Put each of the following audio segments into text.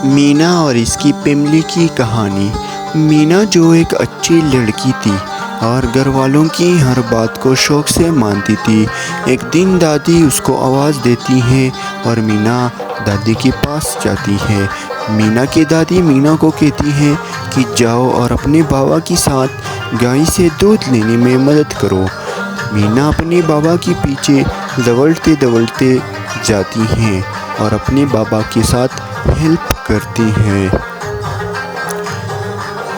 مینا اور اس کی فیملی کی کہانی۔ مینا جو ایک اچھی لڑکی تھی اور گھر والوں کی ہر بات کو شوق سے مانتی تھی۔ ایک دن دادی اس کو آواز دیتی ہے اور مینا دادی کے پاس جاتی ہے۔ مینا کی دادی مینا کو کہتی ہے کہ جاؤ اور اپنے بابا کے ساتھ گائے سے دودھ لینے میں مدد کرو۔ مینا اپنے بابا کے پیچھے دوڑتے دوڑتے جاتی ہے اور اپنے بابا کے ساتھ ہیلپ کرتی ہے۔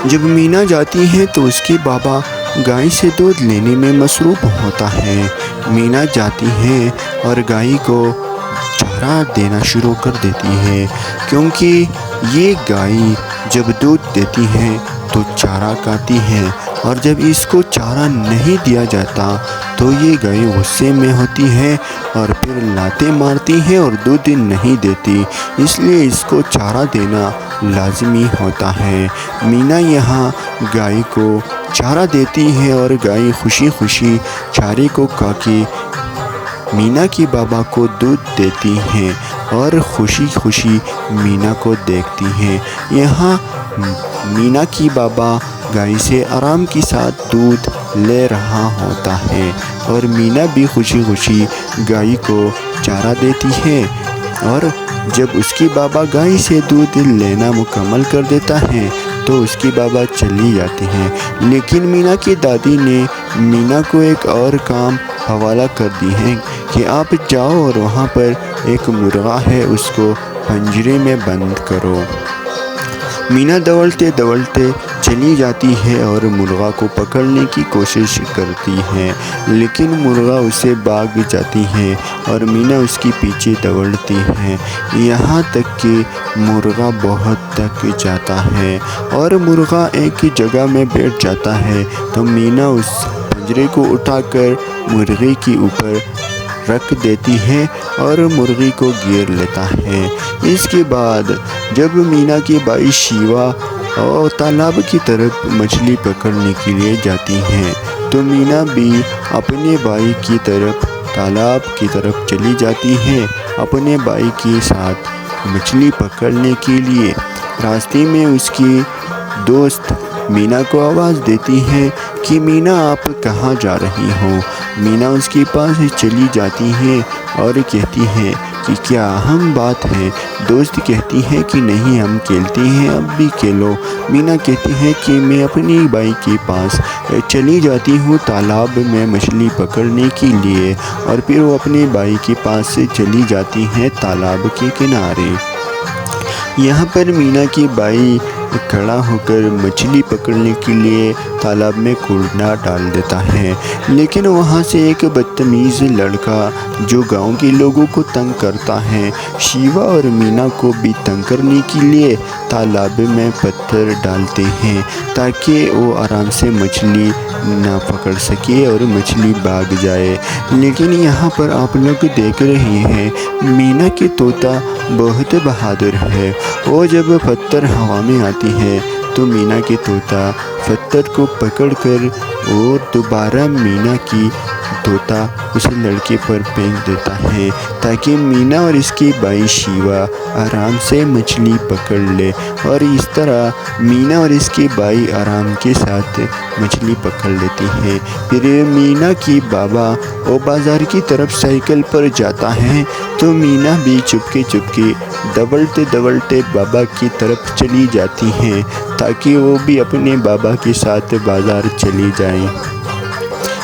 جب مینا جاتی ہے تو اس کے بابا گائے سے دودھ لینے میں مصروف ہوتا ہے۔ مینا جاتی ہے اور گائے کو چارہ دینا شروع کر دیتی ہے، کیونکہ یہ گائے جب دودھ دیتی ہے تو چارہ کھاتی ہے، اور جب اس کو چارہ نہیں دیا جاتا تو یہ گائے غصے میں ہوتی ہے اور پھر لاتیں مارتی ہے اور دودھ نہیں دیتی، اس لیے اس کو چارہ دینا لازمی ہوتا ہے۔ مینا یہاں گائے کو چارہ دیتی ہے اور گائے خوشی خوشی چارے کو کھا کے مینا کے بابا کو دودھ دیتی ہے اور خوشی خوشی مینا کو دیکھتی ہے۔ یہاں مینا کی بابا گائے سے آرام کے ساتھ دودھ لے رہا ہوتا ہے اور مینا بھی خوشی خوشی گائے کو چارہ دیتی ہے، اور جب اس کی بابا گائے سے دودھ لینا مکمل کر دیتا ہے تو اس کی بابا چلی جاتی ہے۔ لیکن مینا کی دادی نے مینا کو ایک اور کام حوالہ کر دی ہے کہ آپ جاؤ اور وہاں پر ایک مرغا ہے، اس کو پنجرے میں بند کرو۔ مینا دوڑتے دوڑتے چلی جاتی ہے اور مرغا کو پکڑنے کی کوشش کرتی ہے، لیکن مرغا اسے بھاگ جاتی ہے اور مینا اس کے پیچھے دوڑتی ہے، یہاں تک کہ مرغا بہت تھک جاتا ہے اور مرغا ایک جگہ میں بیٹھ جاتا ہے تو مینا اس پنجرے کو اٹھا کر مرغے کے اوپر رکھ دیتی ہے اور مرغی کو گھیر لیتا ہے۔ اس کے بعد جب مینا کے بھائی شیوا اور تالاب کی طرف مچھلی پکڑنے کے لیے جاتی ہیں تو مینا بھی اپنے بھائی کی طرف تالاب کی طرف چلی جاتی ہے اپنے بھائی کے ساتھ مچھلی پکڑنے کے لیے۔ راستے میں اس کی دوست مینا کو آواز دیتی ہے کہ مینا آپ کہاں جا رہی ہو؟ مینا اس کے پاس چلی جاتی ہے اور کہتی ہے کہ کیا اہم بات ہے؟ دوست کہتی ہے کہ نہیں، ہم کھیلتے ہیں، اب بھی کھیلو۔ مینا کہتی ہے کہ میں اپنی بھائی کے پاس چلی جاتی ہوں تالاب میں مچھلی پکڑنے کے لیے، اور پھر وہ اپنے بھائی کے پاس سے چلی جاتی ہے تالاب کے کنارے۔ یہاں پر مینا کی بھائی کھڑا ہو کر مچھلی پکڑنے کے لیے تالاب میں کوڑنا ڈال دیتا ہے، لیکن وہاں سے ایک بدتمیز لڑکا جو گاؤں کے لوگوں کو تنگ کرتا ہے، شیوا اور مینا کو بھی تنگ کرنے کے لیے تالاب میں پتھر ڈالتے ہیں تاکہ وہ آرام سے مچھلی نہ پکڑ سکے اور مچھلی بھاگ جائے۔ لیکن یہاں پر آپ لوگ دیکھ رہے ہیں مینا کی طوطا بہت بہادر ہے، وہ جب پتھر ہوا میں آتی ہے تو مینا کی طوطا پتھر کو پکڑ کر اور دوبارہ مینا کی طوطا اس لڑکے پر پھینک دیتا ہے تاکہ مینا اور اس کے بھائی شیوا آرام سے مچھلی پکڑ لے، اور اس طرح مینا اور اس کے بھائی آرام کے ساتھ مچھلی پکڑ لیتی ہیں۔ پھر مینا کی بابا وہ بازار کی طرف سائیکل پر جاتا ہے تو مینا بھی چپکے چپکے دوڑتے دوڑتے بابا کی طرف چلی جاتی ہیں تاکہ وہ بھی اپنے بابا کے ساتھ بازار چلی جائیں،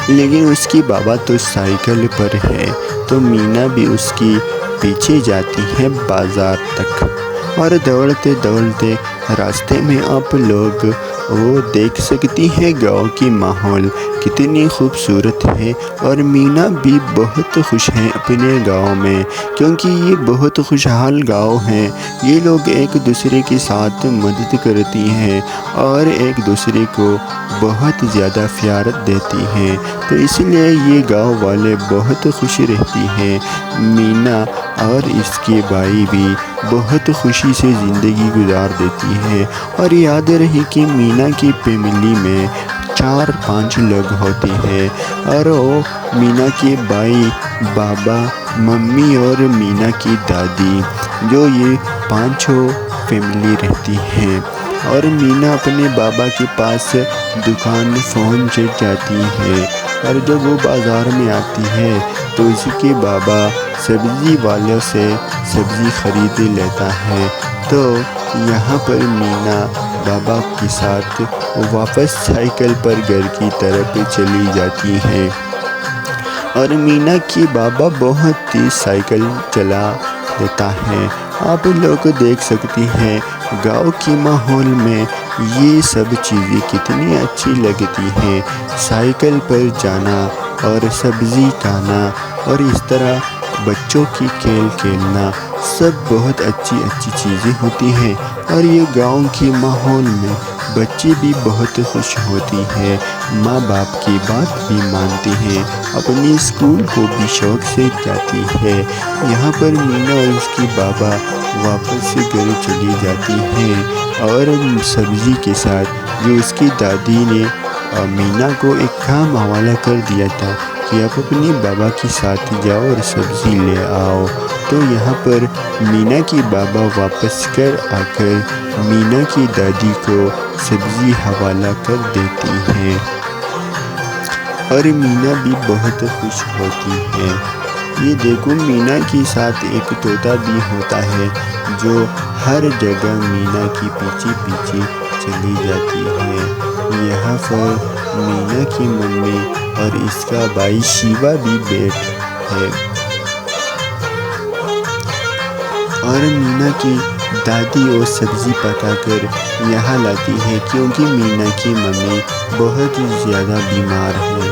لیکن اس کی بابا تو سائیکل پر ہے تو مینا بھی اس کی پیچھے جاتی ہے بازار تک، اور دوڑتے دوڑتے راستے میں آپ لوگ وہ دیکھ سکتی ہیں گاؤں کی ماحول کتنی خوبصورت ہے، اور مینا بھی بہت خوش ہے اپنے گاؤں میں، کیونکہ یہ بہت خوشحال گاؤں ہے۔ یہ لوگ ایک دوسرے کے ساتھ مدد کرتی ہیں اور ایک دوسرے کو بہت زیادہ پیار دیتی ہیں، تو اس لیے یہ گاؤں والے بہت خوش رہتی ہیں۔ مینا اور اس کے بھائی بھی بہت خوشی سے زندگی گزار دیتی ہیں، اور یاد رہے کہ مینا کی فیملی میں 4-5 لوگ ہوتے ہیں، اور وہ مینا کے بھائی، بابا، ممی اور مینا کی دادی، جو یہ 5 فیملی رہتی ہے اور مینا اپنے بابا کے پاس دکان پہنچ جاتی ہے اور جب وہ بازار میں آتی ہے تو اس کے بابا سبزی والوں سے سبزی خرید لیتا ہے۔ تو یہاں پر مینا بابا کے ساتھ واپس سائیکل پر گھر کی طرف چلی جاتی ہے اور مینا کی بابا بہت تیز سائیکل چلا لیتا ہے۔ آپ لوگ دیکھ سکتے ہیں گاؤں کے ماحول میں یہ سب چیزیں کتنی اچھی لگتی ہیں، سائیکل پر جانا اور سبزی کھانا اور اس طرح بچوں کی کھیل کھیلنا، سب بہت اچھی چیزیں ہوتی ہیں اور یہ گاؤں کے ماحول میں بچے بھی بہت خوش ہوتی ہیں، ماں باپ کی بات بھی مانتی ہیں، اپنی اسکول کو بھی شوق سے جاتی ہے۔ یہاں پر مینا اور اس کی بابا واپس گھر چلی جاتی ہیں اور سبزی کے ساتھ جو اس کی دادی نے مینا کو ایک کام حوالہ کر دیا تھا کہ آپ اپنے بابا کے ساتھ جاؤ اور سبزی لے آؤ، تو یہاں پر مینا کی بابا واپس آ کر مینا کی دادی کو سبزی حوالہ کر دیتی ہیں اور مینا بھی بہت خوش ہوتی ہے۔ یہ دیکھو مینا کے ساتھ ایک طوطا بھی ہوتا ہے جو ہر جگہ مینا کی پیچھے چلی جاتی ہے۔ یہاں پر مینا کی ممی اور اس کا بھائی شیوا بھی ہے اور مینا کی دادی وہ سبزی پکا کر یہاں لاتی ہے کیونکہ مینا کی ممی بہت زیادہ بیمار ہے۔